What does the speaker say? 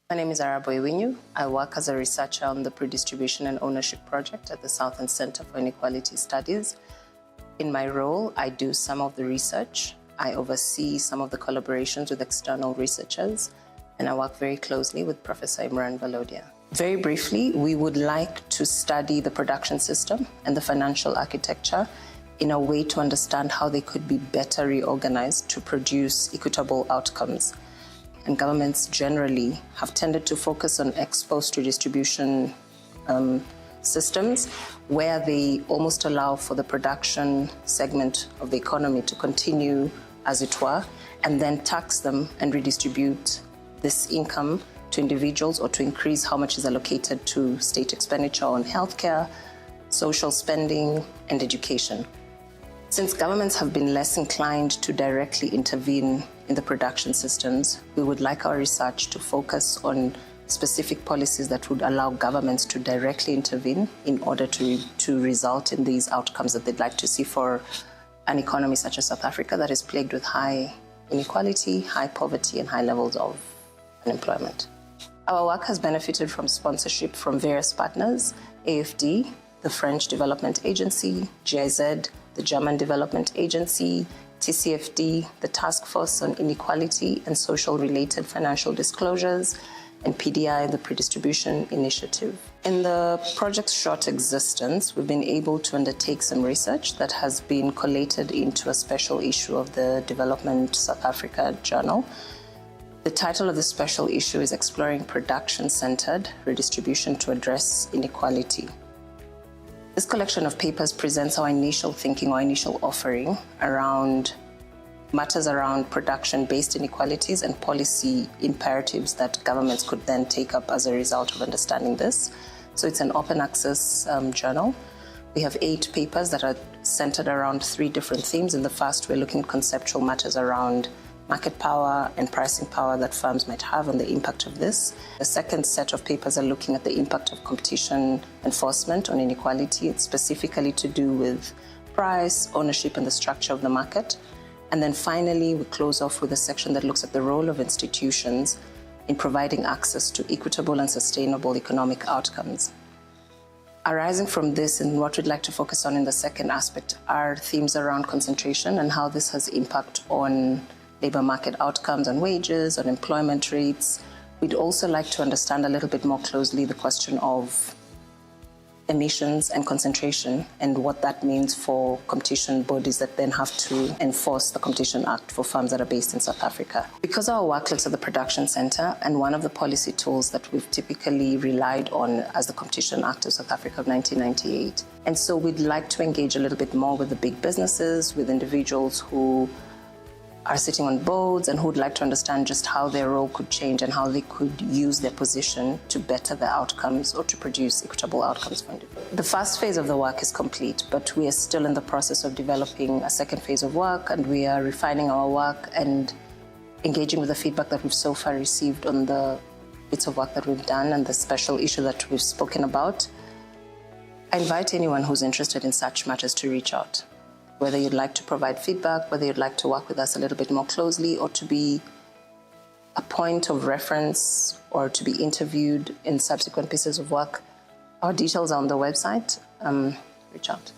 My name is Arabo Ewinyu. I work as a researcher on the Pre-Distribution and Ownership Project at the Southern Center for Inequality Studies. In my role, I do some of the research. I oversee some of the collaborations with external researchers, and I work very closely with Professor Imran Valodia. Very briefly, we would like to study the production system and the financial architecture in a way to understand how they could be better reorganized to produce equitable outcomes. And governments generally have tended to focus on ex-post redistribution systems where they almost allow for the production segment of the economy to continue as it were, and then tax them and redistribute this income to individuals or to increase how much is allocated to state expenditure on healthcare, social spending, and education. Since governments have been less inclined to directly intervene in the production systems, we would like our research to focus on specific policies that would allow governments to directly intervene in order to result in these outcomes that they'd like to see for an economy such as South Africa that is plagued with high inequality, high poverty, and high levels of unemployment. Our work has benefited from sponsorship from various partners: AFD, the French Development Agency, GIZ, the German Development Agency, TCFD, the Task Force on Inequality and Social-Related Financial Disclosures, and PDI, the Pre-Distribution Initiative. In the project's short existence, we've been able to undertake some research that has been collated into a special issue of the Development South Africa Journal. The title of the special issue is Exploring Production-Centered Redistribution to Address Inequality. This collection of papers presents our initial thinking or initial offering around matters around production-based inequalities and policy imperatives that governments could then take up as a result of understanding this. So it's an open access journal. We have 8 papers that are centered around 3 different themes. In the first, we're looking at conceptual matters around market power and pricing power that firms might have and the impact of this. The second set of papers are looking at the impact of competition enforcement on inequality. It's specifically to do with price, ownership, and the structure of the market. And then finally, we close off with a section that looks at the role of institutions in providing access to equitable and sustainable economic outcomes. Arising from this, and what we'd like to focus on in the second aspect, are themes around concentration and how this has impact on labor market outcomes, on wages, on employment rates. We'd also like to understand a little bit more closely the question of emissions and concentration and what that means for competition bodies that then have to enforce the Competition Act for firms that are based in South Africa. Because our work looks at the production center, and one of the policy tools that we've typically relied on as the Competition Act of South Africa of 1998. And so we'd like to engage a little bit more with the big businesses, with individuals who are sitting on boards and who would like to understand just how their role could change and how they could use their position to better their outcomes or to produce equitable outcomes for individuals. The first phase of the work is complete, but we are still in the process of developing a second phase of work, and we are refining our work and engaging with the feedback that we've so far received on the bits of work that we've done and the special issue that we've spoken about. I invite anyone who's interested in such matters to reach out. Whether you'd like to provide feedback, whether you'd like to work with us a little bit more closely, or to be a point of reference or to be interviewed in subsequent pieces of work, our details are on the website. Reach out.